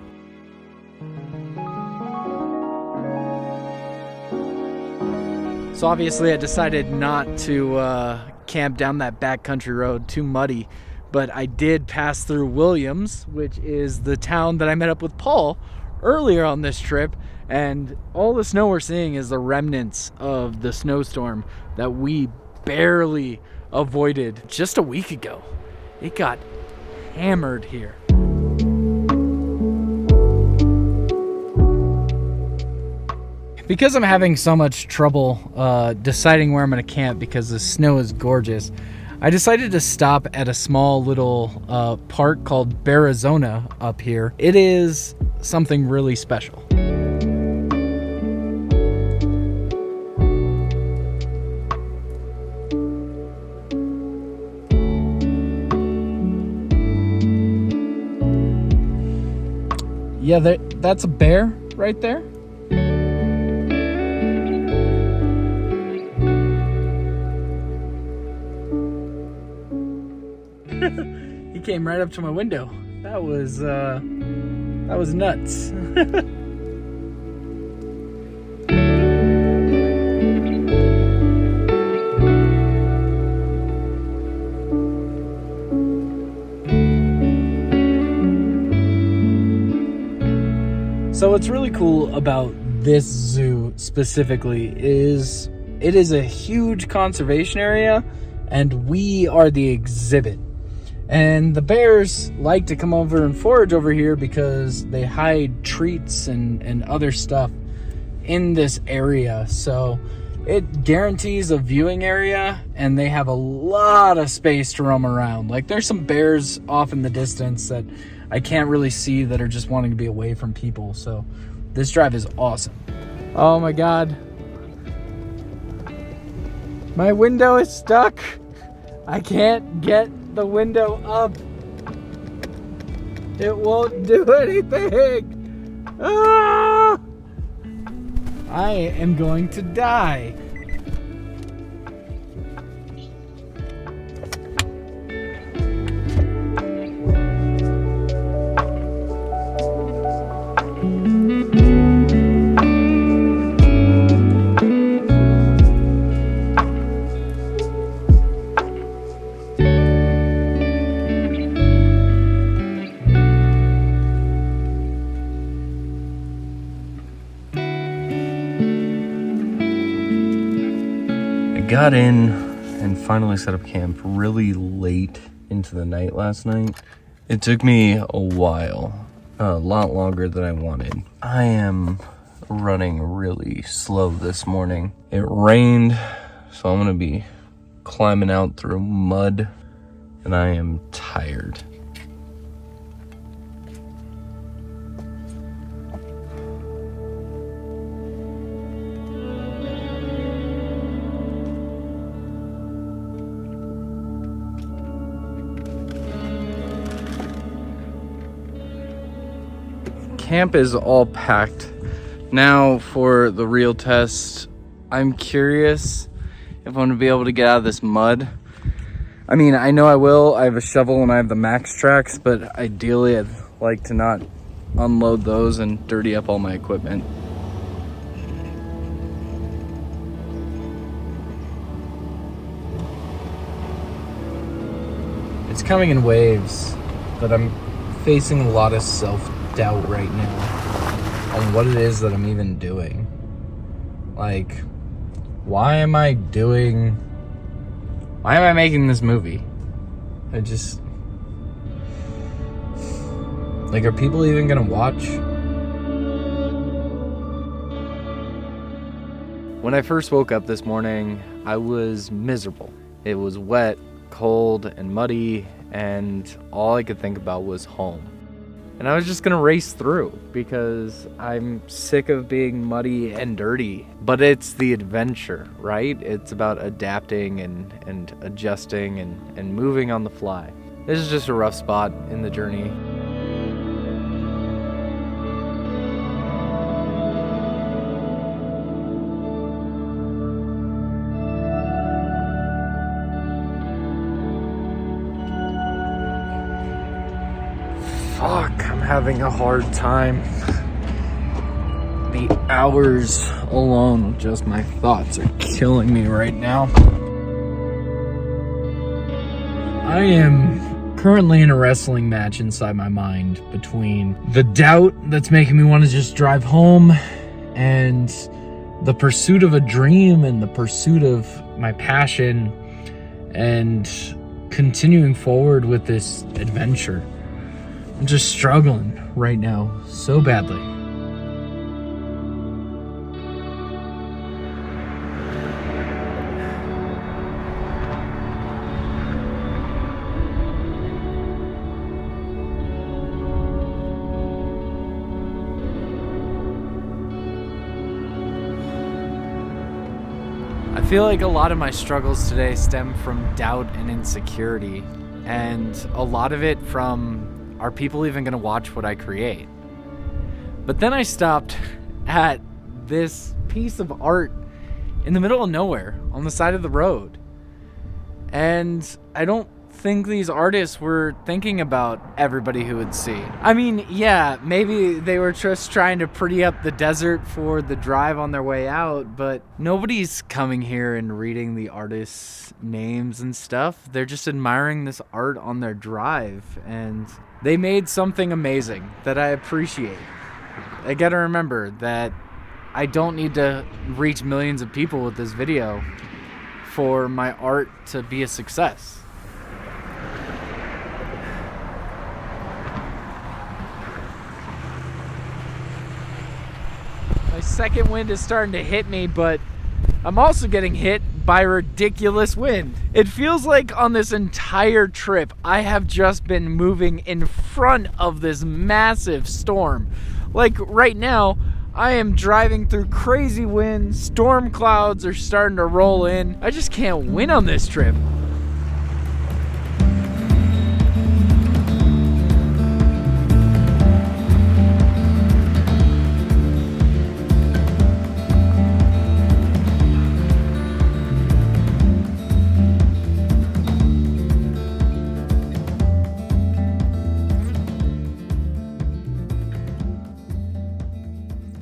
So obviously I decided not to camp down that backcountry road, too muddy. But I did pass through Williams, which is the town that I met up with Paul earlier on this trip. And all the snow we're seeing is the remnants of the snowstorm that we barely avoided just a week ago. It got hammered here. Because I'm having so much trouble deciding where I'm going to camp because the snow is gorgeous, I decided to stop at a small little park called Arizona up here. It is something really special. Yeah, that's a bear right there. He came right up to my window. That was nuts. So what's really cool about this zoo specifically is it is a huge conservation area and we are the exhibit. And the bears like to come over and forage over here because they hide treats and other stuff in this area. So it guarantees a viewing area and they have a lot of space to roam around. Like there's some bears off in the distance that I can't really see that are just wanting to be away from people. So this drive is awesome. Oh my God. My window is stuck. I can't get the window up. It won't do anything. Ah! I am going to die. Got in and finally set up camp really late into the night last night. It took me a while, a lot longer than I wanted. I am running really slow this morning. It rained, so I'm gonna be climbing out through mud, and I am tired. Camp is all packed. Now for the real test, I'm curious if I'm gonna be able to get out of this mud. I mean, I know I will. I have a shovel and I have the Max Tracks, but ideally I'd like to not unload those and dirty up all my equipment. It's coming in waves, but I'm facing a lot of self-doubt right now on what it is that I'm even doing. Like, why am I making this movie? I just, like, are people even gonna watch? When I first woke up this morning, I was miserable. It was wet, cold, and muddy, and all I could think about was home. And I was just gonna race through because I'm sick of being muddy and dirty. But it's the adventure, right? It's about adapting and adjusting and moving on the fly. This is just a rough spot in the journey. Fuck, I'm having a hard time. The hours alone with just my thoughts are killing me right now. I am currently in a wrestling match inside my mind between the doubt that's making me want to just drive home and the pursuit of a dream and the pursuit of my passion and continuing forward with this adventure. I'm just struggling right now so badly. I feel like a lot of my struggles today stem from doubt and insecurity, and a lot of it from, are people even going to watch what I create? But then I stopped at this piece of art in the middle of nowhere on the side of the road, and I don't think these artists were thinking about everybody who would see. I mean, yeah, maybe they were just trying to pretty up the desert for the drive on their way out, but nobody's coming here and reading the artists' names and stuff. They're just admiring this art on their drive, and they made something amazing that I appreciate. I gotta remember that I don't need to reach millions of people with this video for my art to be a success. My second wind is starting to hit me, but I'm also getting hit by ridiculous wind. It feels like on this entire trip, I have just been moving in front of this massive storm. Like right now, I am driving through crazy wind, storm clouds are starting to roll in. I just can't win on this trip.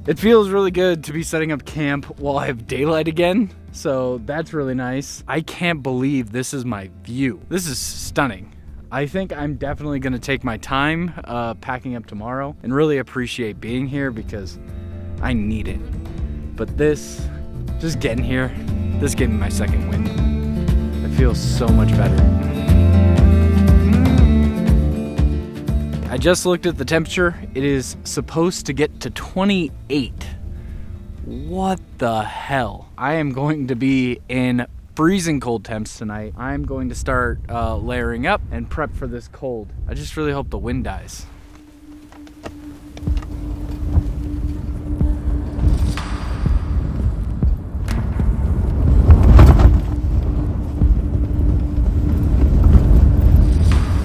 It feels really good to be setting up camp while I have daylight again, so that's really nice. I can't believe this is my view. This is stunning. I think I'm definitely gonna take my time packing up tomorrow and really appreciate being here because I need it. But this, just getting here, this gave me my second wind. I feel so much better. I just looked at the temperature. It is supposed to get to 28. What the hell? I am going to be in freezing cold temps tonight. I'm going to start layering up and prep for this cold. I just really hope the wind dies.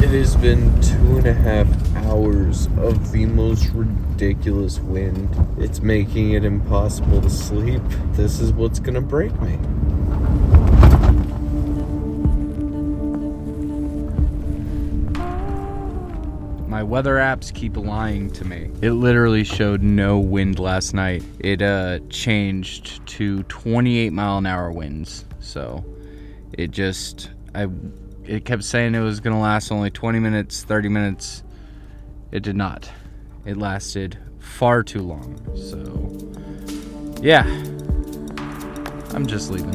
It has been 2.5 hours of the most ridiculous wind. It's making it impossible to sleep. This is what's gonna break me. My weather apps keep lying to me. It literally showed no wind last night. It changed to 28 mile an hour winds. So it kept saying it was gonna last only 20 minutes, 30 minutes. It did not. It lasted far too long. So yeah, I'm just leaving.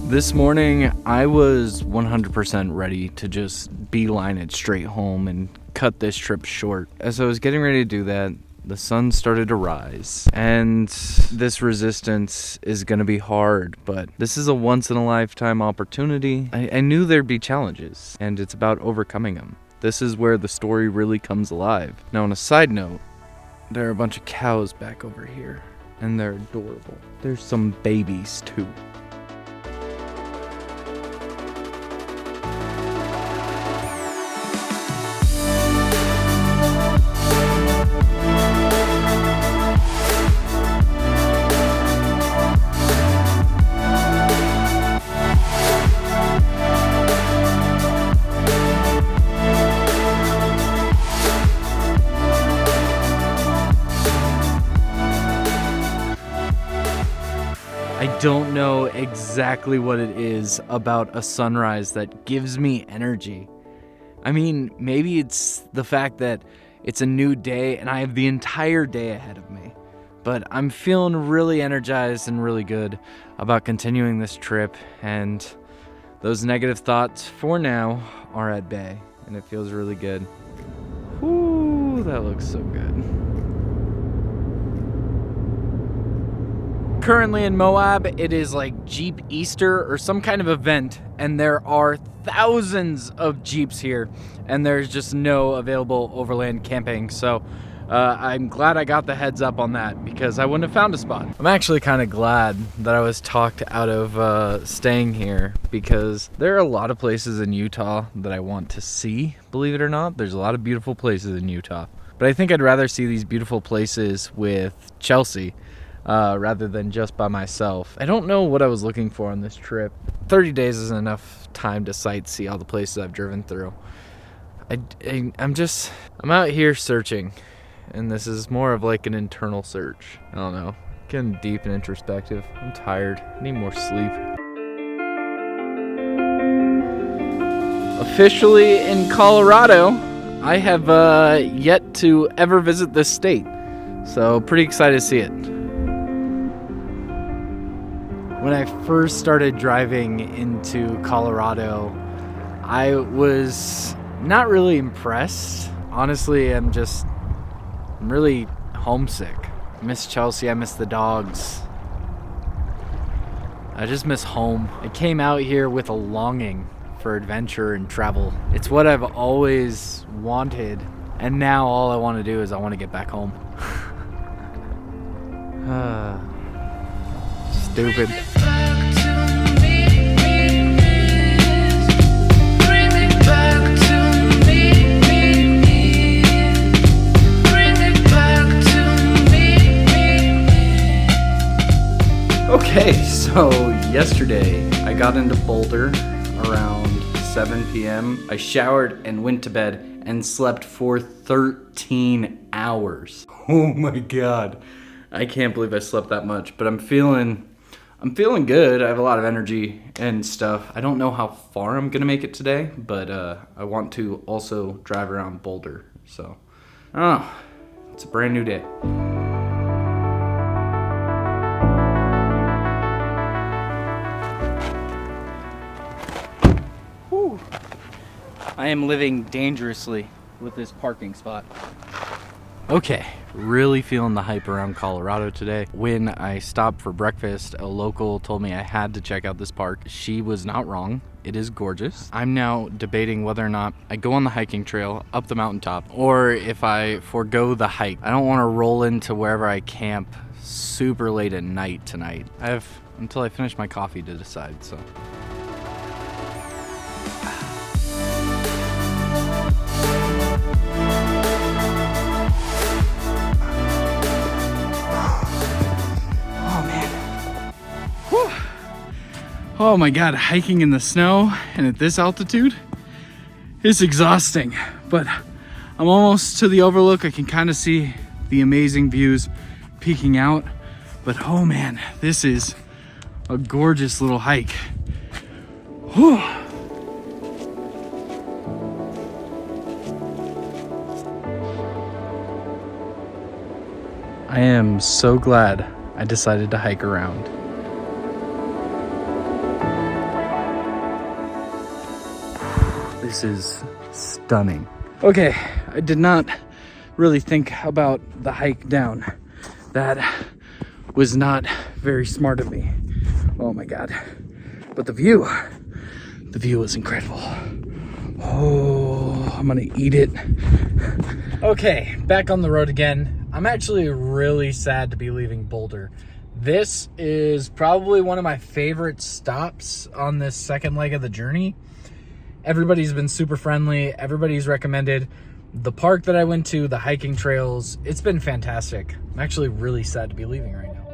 This morning, I was 100% ready to just beeline it straight home and cut this trip short. As I was getting ready to do that, the sun started to rise. And this resistance is going to be hard, but this is a once-in-a-lifetime opportunity. I knew there'd be challenges, and it's about overcoming them. This is where the story really comes alive. Now, on a side note, there are a bunch of cows back over here, and they're adorable. There's some babies, too. don't know exactly what it is about a sunrise that gives me energy. I mean, maybe it's the fact that it's a new day and I have the entire day ahead of me. But I'm feeling really energized and really good about continuing this trip, and those negative thoughts for now are at bay, and it feels really good. Whoo, that looks so good. Currently in Moab, it is like Jeep Easter or some kind of event, and there are thousands of Jeeps here, and there's just no available overland camping. So I'm glad I got the heads up on that, because I wouldn't have found a spot. I'm actually kind of glad that I was talked out of staying here, because there are a lot of places in Utah that I want to see, believe it or not. There's a lot of beautiful places in Utah, but I think I'd rather see these beautiful places with Chelsea rather than just by myself. I don't know what I was looking for on this trip. 30 days isn't enough time to sightsee all the places I've driven through. I'm out here searching, and this is more of like an internal search. I don't know, getting deep and introspective. I'm tired, I need more sleep. Officially in Colorado, I have yet to ever visit this state, so pretty excited to see it. When I first started driving into Colorado, I was not really impressed. Honestly, I'm really homesick. I miss Chelsea, I miss the dogs. I just miss home. I came out here with a longing for adventure and travel. It's what I've always wanted, and now all I want to do is I want to get back home. Stupid. Okay, so yesterday I got into Boulder around 7 p.m. I showered and went to bed and slept for 13 hours. Oh my God. I can't believe I slept that much, but I'm feeling good. I have a lot of energy and stuff. I don't know how far I'm gonna make it today, but I want to also drive around Boulder. So, I don't know. It's a brand new day. Whew. I am living dangerously with this parking spot. Okay, really feeling the hype around Colorado today. When I stopped for breakfast, a local told me I had to check out this park. She was not wrong. It is gorgeous. I'm now debating whether or not I go on the hiking trail up the mountaintop, or if I forego the hike. I don't want to roll into wherever I camp super late at night tonight. I have until I finish my coffee to decide, so. Oh my God, hiking in the snow and at this altitude is exhausting, but I'm almost to the overlook. I can kind of see the amazing views peeking out, but oh man, this is a gorgeous little hike. Whew. I am so glad I decided to hike around. This is stunning. Okay, I did not really think about the hike down. That was not very smart of me. Oh my God. But the view is incredible. Oh, I'm gonna eat it. Okay, back on the road again. I'm actually really sad to be leaving Boulder. This is probably one of my favorite stops on this second leg of the journey. Everybody's been super friendly. Everybody's recommended the park that I went to, the hiking trails. It's been fantastic. I'm actually really sad to be leaving right now.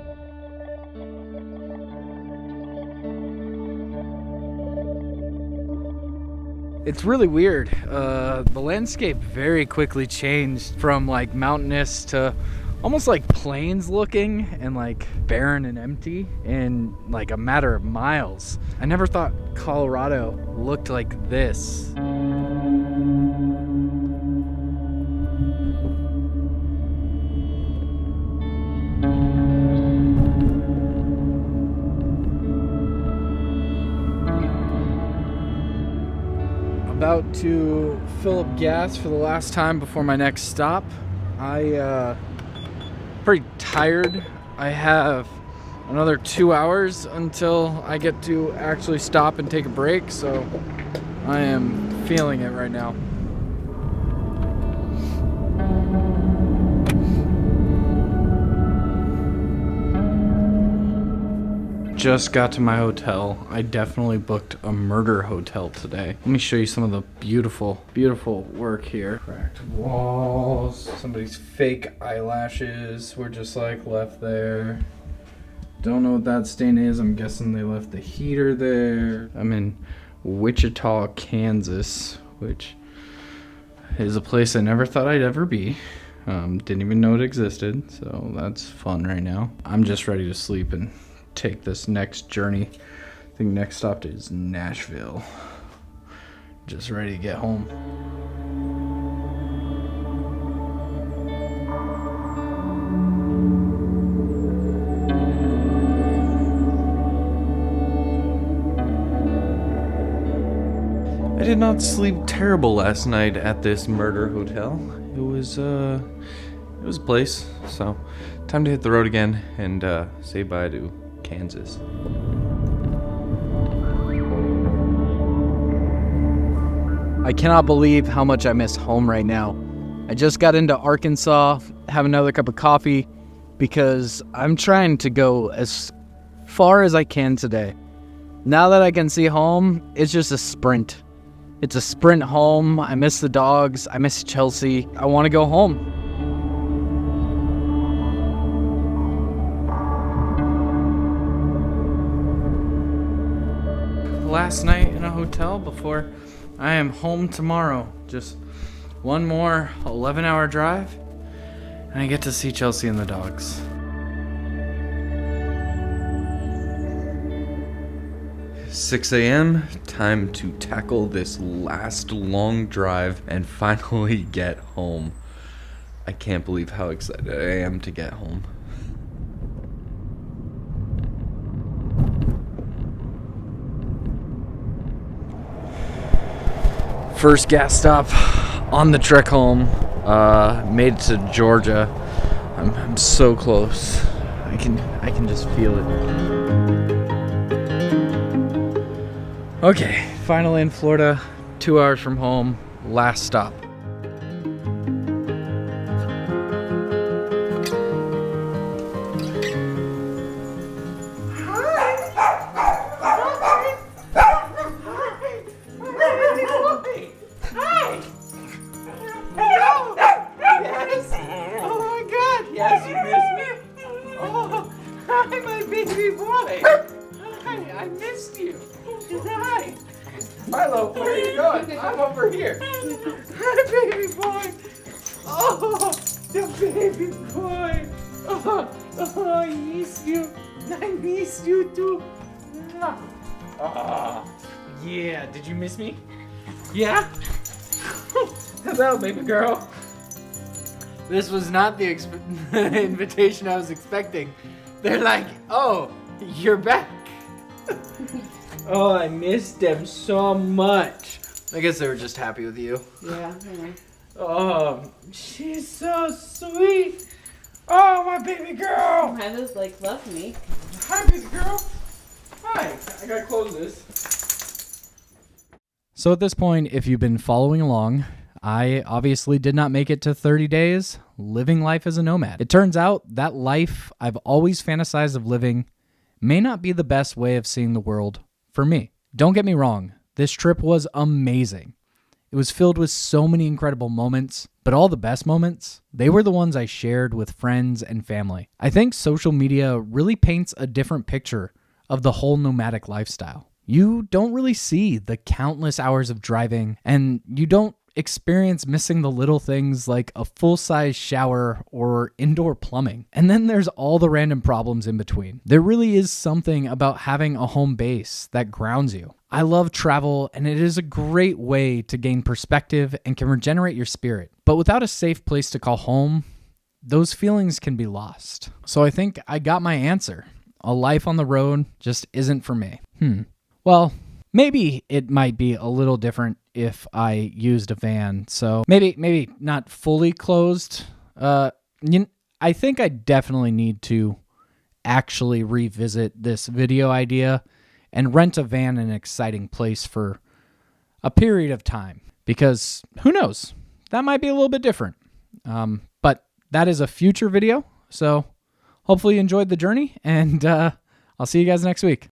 It's really weird. The landscape very quickly changed from like mountainous to almost like plains looking and like barren and empty in like a matter of miles. I never thought Colorado looked like this. About to fill up gas for the last time before my next stop. Pretty tired. I have another 2 hours until I get to actually stop and take a break, so I am feeling it right now. Just got to my hotel. I definitely booked a murder hotel today. Let me show you some of the beautiful, beautiful work here. Cracked walls. Somebody's fake eyelashes were just like left there. Don't know what that stain is. I'm guessing they left the heater there. I'm in Wichita, Kansas, which is a place I never thought I'd ever be. Didn't even know it existed, so that's fun right now. I'm just ready to sleep and take this next journey. I think next stop is Nashville. Just ready to get home. I did not sleep terrible last night at this murder hotel. It was a place. So time to hit the road again and say bye to Kansas. I cannot believe how much I miss home right now. I just got into Arkansas, have another cup of coffee, because I'm trying to go as far as I can today. Now that I can see home, it's just a sprint. It's a sprint home. I miss the dogs. I miss Chelsea. I want to go home. Last night in a hotel before I am home tomorrow. Just one more 11-hour drive and I get to see Chelsea and the dogs. $6 a.m. Time to tackle this last long drive and finally get home. I can't believe how excited I am to get home. First gas stop on the trek home. Made it to Georgia. I'm so close. I can just feel it. Okay, finally in Florida. 2 hours from home. Last stop. Milo, where are you going? I'm over here. Hi, baby boy. Oh, the baby boy. Oh, I missed you. I missed you too. Oh, yeah. Did you miss me? Yeah? Hello, baby girl. This was not the invitation I was expecting. They're like, oh, you're back. Oh, I missed them so much. I guess they were just happy with you. Yeah. Oh, she's so sweet. Oh, my baby girl. Milo's like, love me. Hi, baby girl. Hi. I gotta close this. So at this point, if you've been following along, I obviously did not make it to 30 days living life as a nomad. It turns out that life I've always fantasized of living may not be the best way of seeing the world for me. Don't get me wrong, this trip was amazing. It was filled with so many incredible moments, but all the best moments, they were the ones I shared with friends and family. I think social media really paints a different picture of the whole nomadic lifestyle. You don't really see the countless hours of driving, and you don't experience missing the little things like a full-size shower or indoor plumbing. And then there's all the random problems in between. There really is something about having a home base that grounds you. I love travel, and it is a great way to gain perspective and can regenerate your spirit. But without a safe place to call home, those feelings can be lost. So I think I got my answer. A life on the road just isn't for me. Well, maybe it might be a little different if I used a van. So maybe not fully closed. I think I definitely need to actually revisit this video idea and rent a van in an exciting place for a period of time. Because who knows? That might be a little bit different. But that is a future video. So hopefully you enjoyed the journey, and I'll see you guys next week.